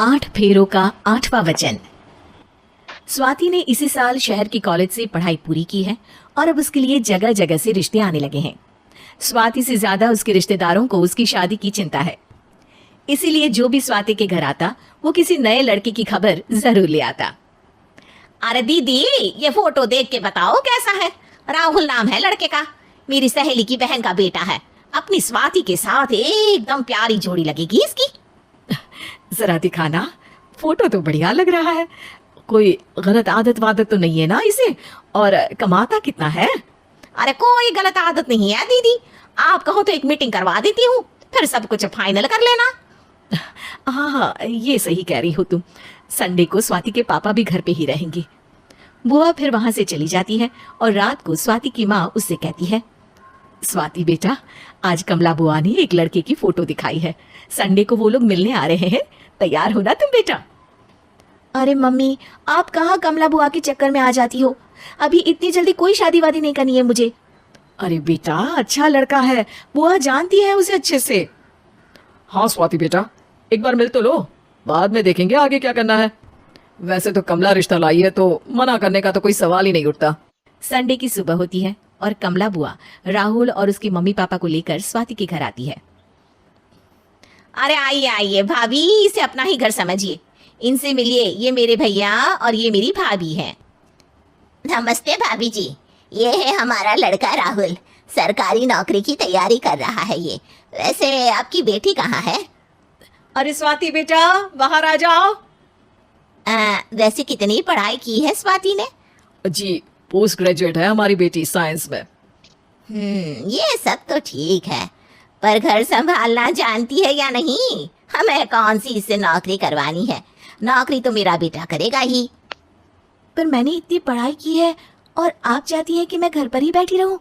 8 फेरों का 8वां वचन। स्वाति ने इसी साल शहर की कॉलेज से पढ़ाई पूरी की है और अब उसके लिए जगह जगह से रिश्ते आने लगे हैं। स्वाति से ज्यादा उसके रिश्तेदारों को उसकी शादी की चिंता है, इसीलिए जो भी स्वाति के घर आता वो किसी नए लड़के की खबर जरूर ले आता। अरे दीदी, ये फोटो देख के बताओ कैसा है। राहुल नाम है लड़के का, मेरी सहेली की बहन का बेटा है। अपनी स्वाति के साथ एकदम प्यारी जोड़ी लगेगी इसकी। जरा दिखाना, फोटो तो बढ़िया लग रहा है। कोई गलत आदत वादत तो नहीं है ना इसे? और कमाता कितना है? अरे कोई गलत आदत नहीं है दीदी, आप कहो तो एक मीटिंग करवा देती हूँ, फिर सब कुछ फाइनल कर लेना। हाँ हाँ, ये सही कह रही हो तुम। संडे को स्वाति के पापा भी घर पे ही रहेंगे। बुआ फिर वहां से चली जाती है और रात को स्वाति की माँ उससे कहती है, स्वाति बेटा, आज कमला बुआ ने एक लड़के की फोटो दिखाई है। संडे को वो लोग मिलने आ रहे हैं, तैयार हो ना तुम बेटा। अरे मम्मी, आप कहाँ कमला बुआ के चक्कर में आ जाती हो? अभी इतनी जल्दी कोई शादी वादी नहीं करनी है मुझे। अरे बेटा, अच्छा लड़का है, बुआ जानती है उसे अच्छे से। हाँ स्वाति बेटा, एक बार मिल तो लो, बाद में देखेंगे आगे क्या करना है। वैसे तो कमला रिश्ता लाई है तो मना करने का तो कोई सवाल ही नहीं उठता। संडे की सुबह होती है और कमला बुआ राहुल और उसके मम्मी पापा को लेकर स्वाति के घर आती है। अरे आइए आइए भाभी, इसे अपना ही घर समझिए, इनसे मिलिए। ये मेरे भैया और ये मेरी भाभी है। नमस्ते भाभी जी, ये है हमारा लड़का राहुल, सरकारी नौकरी की तैयारी कर रहा है ये। वैसे आपकी बेटी कहाँ है? अरे स्वाति बेटा, बाहर आ जाओ। वैसे कितनी पढ़ाई की है स्वाति ने? जी, पोस्ट ग्रेजुएट है हमारी बेटी साइंस में। ये सब तो ठीक है, पर घर संभालना जानती है या नहीं? हमें कौन सी इससे नौकरी करवानी है, नौकरी तो मेरा बेटा करेगा ही। पर मैंने इतनी पढ़ाई की है और आप चाहती हैं कि मैं घर पर ही बैठी रहूं?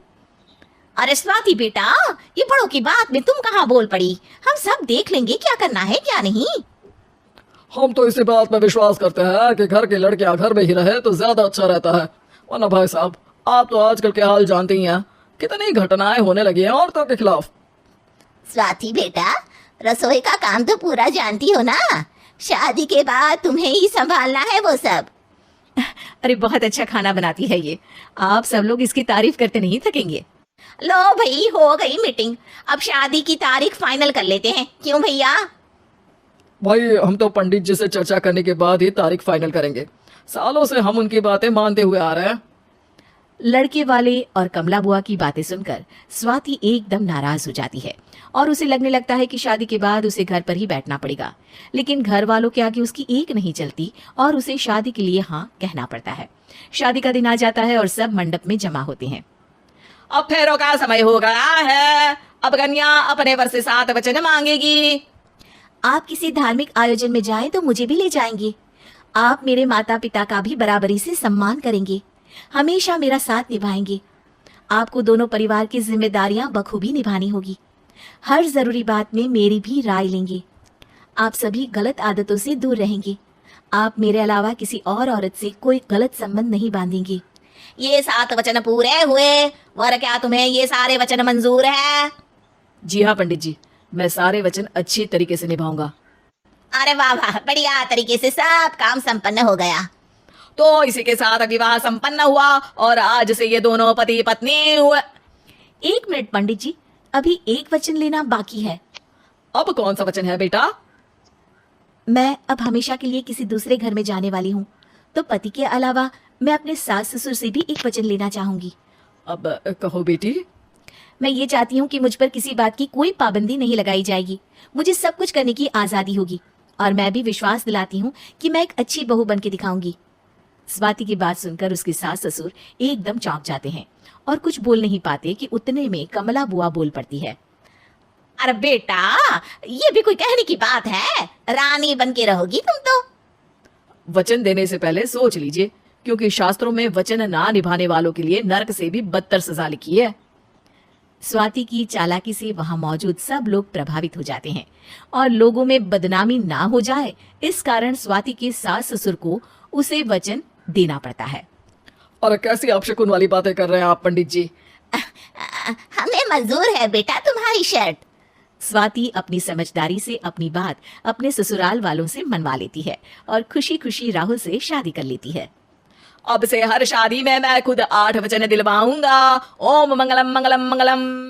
अरे स्वाति बेटा, ये बड़ों की बात में तुम कहाँ बोल पड़ी? हम सब देख लेंगे क्या करना है क्या नहीं। हम तो इसी बात में विश्वास करते हैं कि घर के लड़कियां घर में ही रहे तो ज्यादा अच्छा रहता है। वरना भाई साहब, आप तो आजकल के हाल जानते ही हैं, कितनी घटनाएं होने लगी हैं औरतों के खिलाफ। स्वाति बेटा, रसोई का काम तो पूरा जानती हो ना? शादी के बाद तुम्हें ही संभालना है वो सब। अरे बहुत अच्छा खाना बनाती है ये, आप सब लोग इसकी तारीफ करते नहीं थकेंगे। लो भाई, हो गई मीटिंग, अब शादी की तारीख फाइनल कर लेते हैं, क्यों भैया? भाई, हम तो पंडित जी से चर्चा करने के बाद ही तारीख फाइनल करेंगे। सालों से हम उनकी बातें मानते हुए आ रहे हैं। लड़के वाले और कमला बुआ की बातें सुनकर स्वाति एकदम नाराज हो जाती है और उसे लगने लगता है कि शादी के बाद उसे घर पर ही बैठना पड़ेगा। लेकिन घर वालों के आगे उसकी एक नहीं चलती और उसे शादी के लिए हाँ कहना पड़ता है। शादी का दिन आ जाता है और सब मंडप में जमा होते हैं। अब फेरों का समय हो गया है, अब कन्या अपने वर से 7 वचन मांगेगी। आप किसी धार्मिक आयोजन में जाएं तो मुझे भी ले जाएंगे। आप मेरे माता पिता का भी बराबरी से सम्मान करेंगे, हमेशा मेरा साथ निभाएंगे। आपको दोनों परिवार की जिम्मेदारियां बखूबी निभानी होगी। हर जरूरी बात में मेरी भी राय लेंगे। आप सभी गलत आदतों से दूर रहेंगे। आप मेरे अलावा किसी और औरत से कोई गलत संबंध नहीं बांधेंगे। ये 7 वचन पूरे हुए, वर क्या तुम्हें ये सारे वचन मंजूर है? जी हाँ पंडित जी, मैं सारे वचन अच्छी तरीके से निभाऊंगा। अरे वाह वाह, बढ़िया तरीके से सब काम संपन्न हो गया। तो इसी के साथ विवाह संपन्न हुआ और आज से ये दोनों पति पत्नी हुए। 1 मिनट पंडित जी, अभी एक वचन लेना बाकी है। अब कौन सा वचन है बेटा? मैं अब हमेशा के लिए किसी दूसरे घर में जाने वाली हूँ, तो पति के अलावा मैं अपने सास ससुर से भी एक वचन लेना चाहूंगी। अब कहो बेटी। मैं ये चाहती हूँ कि मुझ पर किसी बात की कोई पाबंदी नहीं लगाई जाएगी। मुझे सब कुछ करने की आजादी होगी और मैं भी विश्वास दिलाती हूँ कि मैं एक अच्छी बहू बन के दिखाऊंगी। स्वाति की बात सुनकर उसके सास ससुर एकदम चौंक जाते हैं और कुछ बोल नहीं पाते कि उतने में कमला बुआ बोल पड़ती है। अरे बेटा, ये भी कोई कहने की बात है? रानी बन के रहोगी तुम तो। वचन देने से पहले सोच लीजिए, क्योंकि शास्त्रों में वचन ना निभाने वालों के लिए नरक से भी बदतर सजा लिखी है। स्वाति की चालाकी से वहां मौजूद सब लोग प्रभावित हो जाते हैं और लोगों में बदनामी ना हो जाए, इस कारण स्वाति के सास ससुर को उसे वचन देना पड़ता है। और कैसी अपशकुन वाली बातें कर रहे हैं आप पंडित जी? हमें मंजूर है बेटा तुम्हारी शर्त। स्वाति अपनी समझदारी से अपनी बात अपने ससुराल वालों से मनवा लेती है और खुशी खुशी राहुल से शादी कर लेती है। अब से हर शादी में मैं खुद 8 वचन दिलवाऊंगा। ओम मंगलम मंगलम मंगलम।